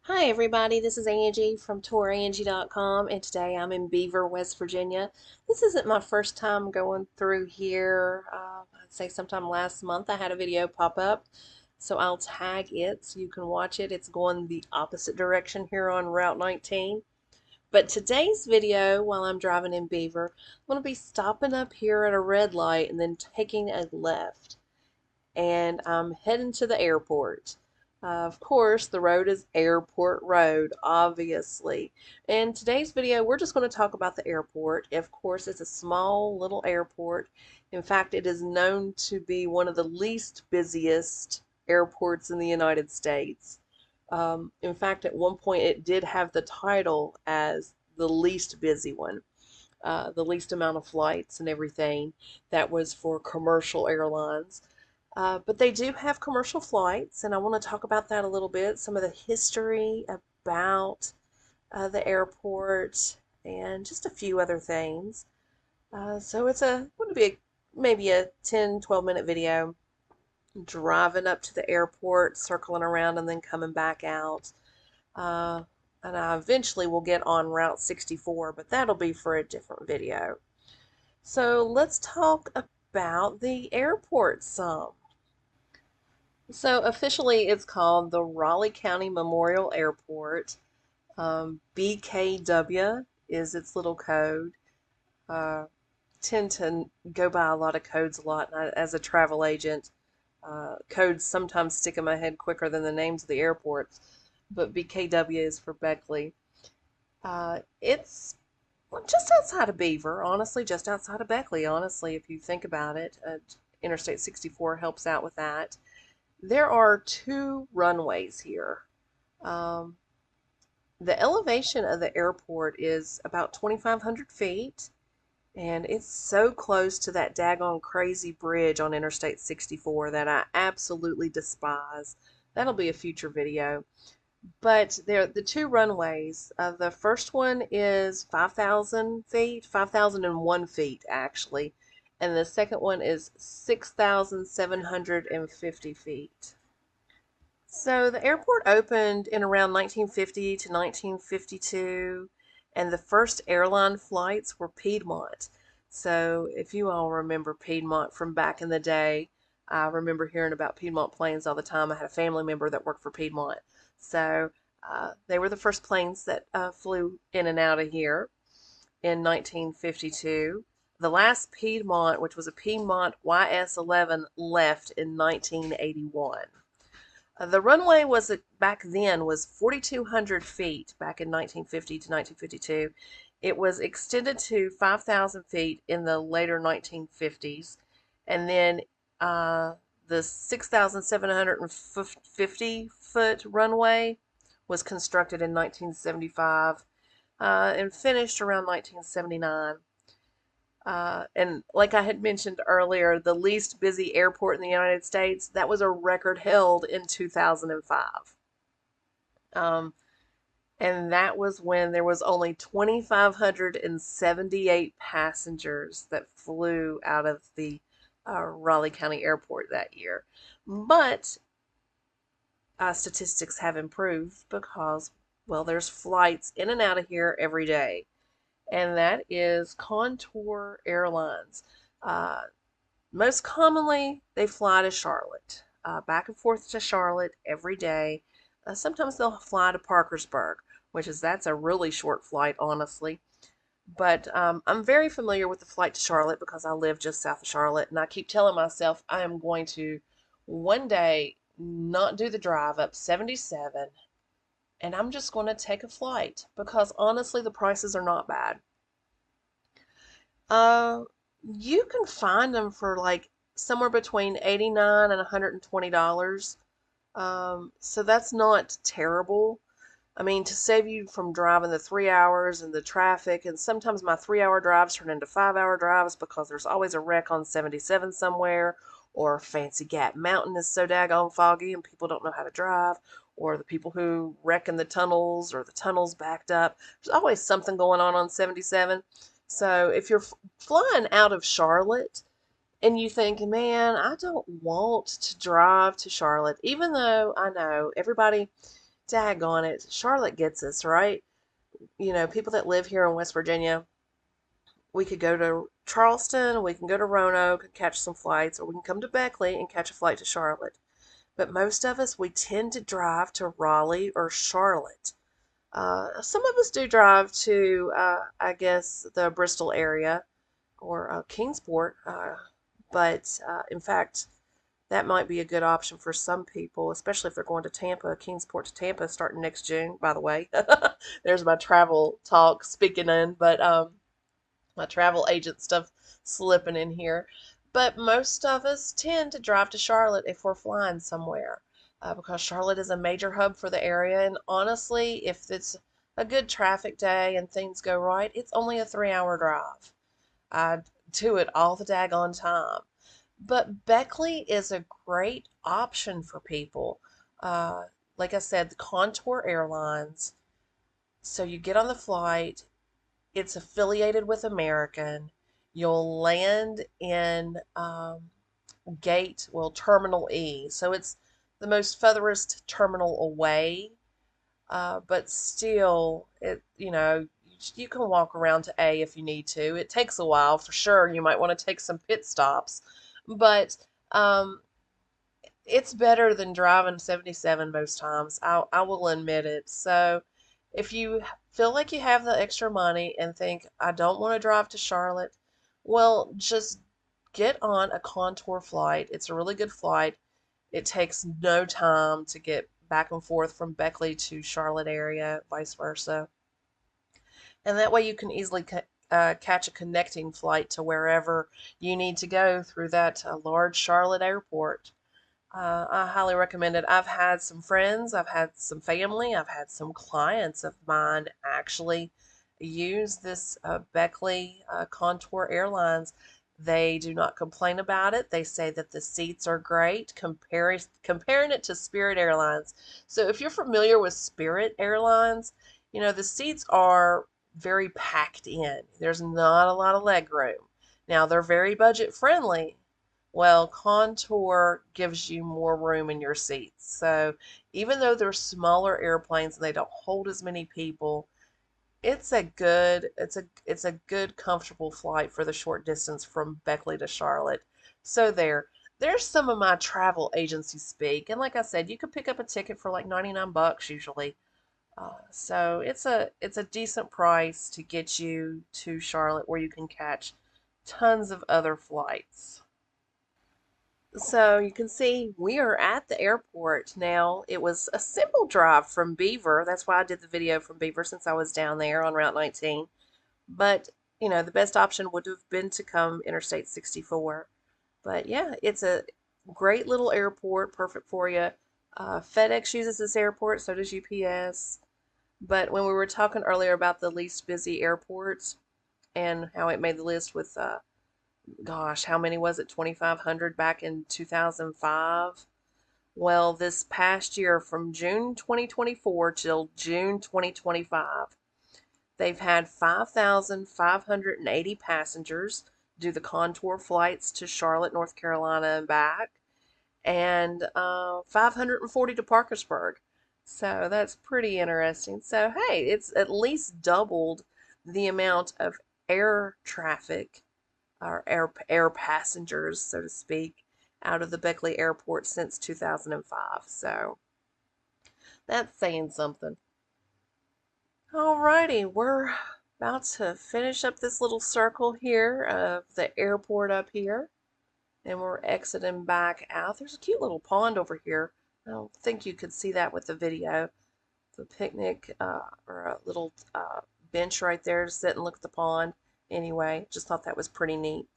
Hi everybody, this is Angie from Tourangie.com and today I'm in Beaver, West Virginia. This isn't my first time going through here. I'd say sometime last month I had a video pop up, so I'll tag it so you can watch it. It's going the opposite direction here on Route 19. But today's video, while I'm driving in Beaver, I'm going to be stopping up here at a red light and then taking a left, and I'm heading to the airport. Of course, the road is Airport Road, obviously. In today's video, we're just going to talk about the airport. Of course, it's a small little airport. In fact, it is known to be one of the least busiest airports in the United States. In fact, at one point, it did have the title as the least busy one. The least amount of flights and everything. That was for commercial airlines. But they do have commercial flights, and I want to talk about that a little bit, some of the history about the airport, and just a few other things. So it's going to be maybe a 10-12 minute video, driving up to the airport, circling around, and then coming back out. Uh, and I eventually will get on Route 64, but that'll be for a different video. So let's talk about the airport some. So officially, it's called the Raleigh County Memorial Airport. BKW is its little code. Uh, Tend to go by a lot of codes a lot. And as a travel agent, codes sometimes stick in my head quicker than the names of the airports. But BKW is for Beckley. It's just outside of Beaver, honestly, just outside of Beckley, honestly, if you think about it. Interstate 64 helps out with that. There are two runways here. Um, the elevation of the airport is about 2,500 feet, and it's so close to that daggone crazy bridge on Interstate 64 that I absolutely despise. That'll be a future video. But there, the two runways. The first one is 5,000 feet, 5,001 feet actually, and the second one is 6,750 feet. So the airport opened in around 1950 to 1952, and the first airline flights were Piedmont. So if you all remember Piedmont from back in the day, I remember hearing about Piedmont planes all the time. I had a family member that worked for Piedmont. So they were the first planes that flew in and out of here in 1952. The last Piedmont, which was a Piedmont YS-11, left in 1981. The runway was back then was 4,200 feet back in 1950 to 1952. It was extended to 5,000 feet in the later 1950s, and then the 6,750 foot runway was constructed in 1975 and finished around 1979. And like I had mentioned earlier, the least busy airport in the United States, that was a record held in 2005. Um, and that was when there was only 2,578 passengers that flew out of the Raleigh County Airport that year. But statistics have improved because, well, there's flights in and out of here every day, and that is Contour Airlines. Uh, Most commonly, they fly to Charlotte, back and forth to Charlotte every day. Sometimes they'll fly to Parkersburg, that's a really short flight, honestly. But I'm very familiar with the flight to Charlotte because I live just south of Charlotte, and I keep telling myself I am going to one day not do the drive up 77, and I'm just going to take a flight because honestly, the prices are not bad. Uh, you can find them for like somewhere between 89 and $120. So that's not terrible. I mean, to save you from driving the 3 hours and the traffic, and sometimes my 3 hour drives turn into 5 hour drives because there's always a wreck on 77 somewhere, or Fancy Gap Mountain is so daggone foggy and people don't know how to drive, or the people who wreck in the tunnels, or the tunnels backed up. There's always something going on 77. So if you're flying out of Charlotte and you think, man, I don't want to drive to Charlotte, even though I know everybody daggone it, Charlotte gets us, right? People that live here in West Virginia, we could go to Charleston, we can go to Roanoke and catch some flights, or we can come to Beckley and catch a flight to Charlotte. But most of us, we tend to drive to Raleigh or Charlotte. Some of us do drive to, I guess, the Bristol area or Kingsport, but in fact, that might be a good option for some people, especially if they're going to Tampa. Kingsport to Tampa starting next June, by the way. There's my travel talk speaking in, but my travel agent stuff slipping in here. But most of us tend to drive to Charlotte if we're flying somewhere because Charlotte is a major hub for the area. And honestly, if it's a good traffic day and things go right, it's only a 3 hour drive. I do it all the daggone time. But Beckley is a great option for people. Uh, like I said, the Contour Airlines. So you get on the flight, it's affiliated with American. You'll land in Terminal E. So it's the most furthest terminal away, but still, you can walk around to A if you need to. It takes a while for sure. You might want to take some pit stops, but um, it's better than driving 77 most times. I will admit it. So if you feel like you have the extra money and think, I don't want to drive to Charlotte, well, just get on a Contour flight. It's a really good flight. It takes no time to get back and forth from Beckley to Charlotte area, vice versa. And that way you can easily catch a connecting flight to wherever you need to go through that large Charlotte airport. I highly recommend it. I've had some friends, I've had some family, I've had some clients of mine actually use this Beckley Contour Airlines. They do not complain about it. They say that the seats are great, comparing it to Spirit Airlines. So if you're familiar with Spirit Airlines, the seats are very packed in. There's not a lot of leg room. Now they're very budget friendly, well, Contour gives you more room in your seats. So even though they're smaller airplanes and they don't hold as many people, it's a good comfortable flight for the short distance from Beckley to Charlotte. So there's some of my travel agency speak. And like I said, you could pick up a ticket for like 99 bucks usually. So it's a decent price to get you to Charlotte where you can catch tons of other flights. So you can see we are at the airport now. It was a simple drive from Beaver. That's why I did the video from Beaver since I was down there on Route 19. But, the best option would have been to come Interstate 64. But yeah, it's a great little airport, perfect for you. FedEx uses this airport, so does UPS. But when we were talking earlier about the least busy airports and how it made the list with gosh, how many was it? 2,500 back in 2005. Well, this past year, from June 2024 till June 2025, they've had 5,580 passengers do the Contour flights to Charlotte, North Carolina and back, and 540 to Parkersburg. So that's pretty interesting. So, hey, it's at least doubled the amount of air traffic or air passengers, so to speak, out of the Beckley Airport since 2005. So that's saying something. Alrighty, we're about to finish up this little circle here of the airport up here, and we're exiting back out. There's a cute little pond over here. I don't think you could see that with the video. The picnic or a little bench right there to sit and look at the pond. Anyway, just thought that was pretty neat.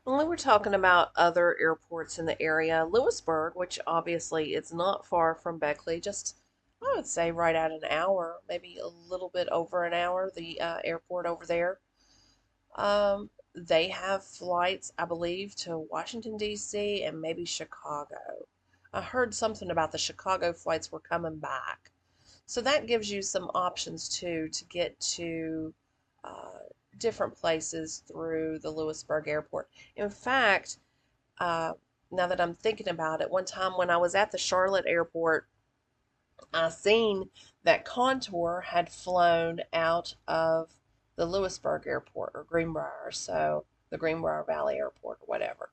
When we're talking about other airports in the area, Lewisburg, which obviously is not far from Beckley, just I would say right at an hour, maybe a little bit over an hour, the airport over there. They have flights, I believe, to Washington, D.C. and maybe Chicago. I heard something about the Chicago flights were coming back. So that gives you some options too to get to uh, different places through the Lewisburg Airport. In fact, uh, now that I'm thinking about it, one time when I was at the Charlotte Airport, I seen that Contour had flown out of the Lewisburg Airport or Greenbrier, so the Greenbrier Valley Airport or whatever.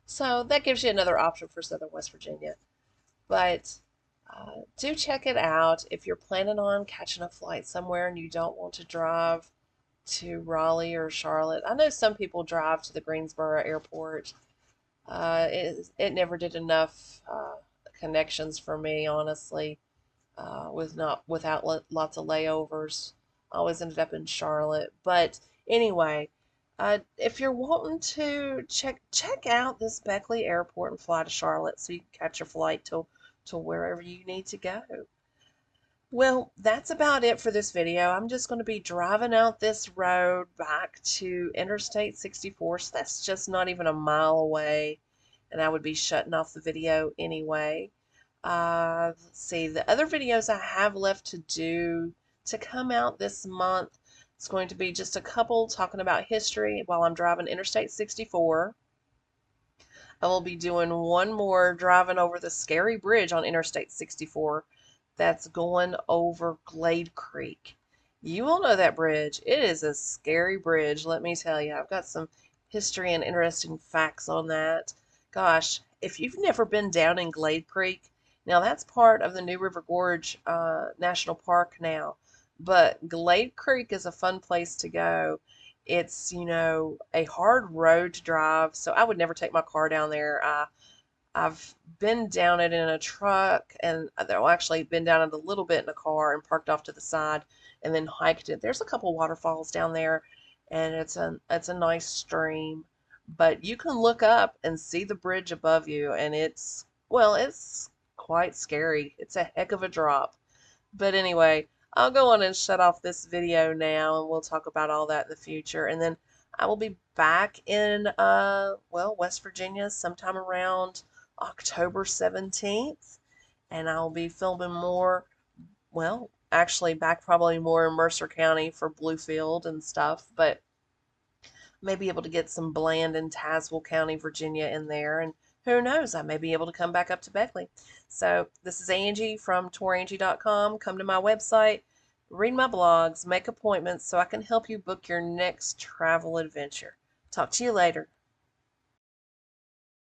So that gives you another option for Southern West Virginia. But do check it out if you're planning on catching a flight somewhere and you don't want to drive to Raleigh or Charlotte. I know some people drive to the Greensboro Airport. It never did enough connections for me, honestly. Without lots of layovers. I always ended up in Charlotte. But anyway, if you're wanting to check out this Beckley Airport and fly to Charlotte so you can catch your flight to wherever you need to go. Well, that's about it for this video. I'm just going to be driving out this road back to Interstate 64, so that's just not even a mile away, and I would be shutting off the video anyway. Let's see, the other videos I have left to do to come out this month, it's going to be just a couple talking about history while I'm driving Interstate 64. I will be doing one more driving over the scary bridge on Interstate 64 that's going over Glade Creek. You all know that bridge. It is a scary bridge, let me tell you. I've got some history and interesting facts on that. Gosh, if you've never been down in Glade Creek, now that's part of the New River Gorge National Park now, but Glade Creek is a fun place to go. It's, a hard road to drive, so I would never take my car down there. I've been down it in a truck, and I've actually been down it a little bit in a car and parked off to the side and then hiked it. There's a couple waterfalls down there, and it's a nice stream. But you can look up and see the bridge above you, and it's quite scary. It's a heck of a drop. But anyway, I'll go on and shut off this video now, and we'll talk about all that in the future. And then I will be back in, West Virginia sometime around October 17th. And I'll be filming more, actually back probably more in Mercer County for Bluefield and stuff. But may be able to get some Bland and Tazewell County, Virginia in there. And who knows, I may be able to come back up to Beckley. So this is Angie from Tourangie.com. Come to my website, read my blogs, make appointments so I can help you book your next travel adventure. Talk to you later.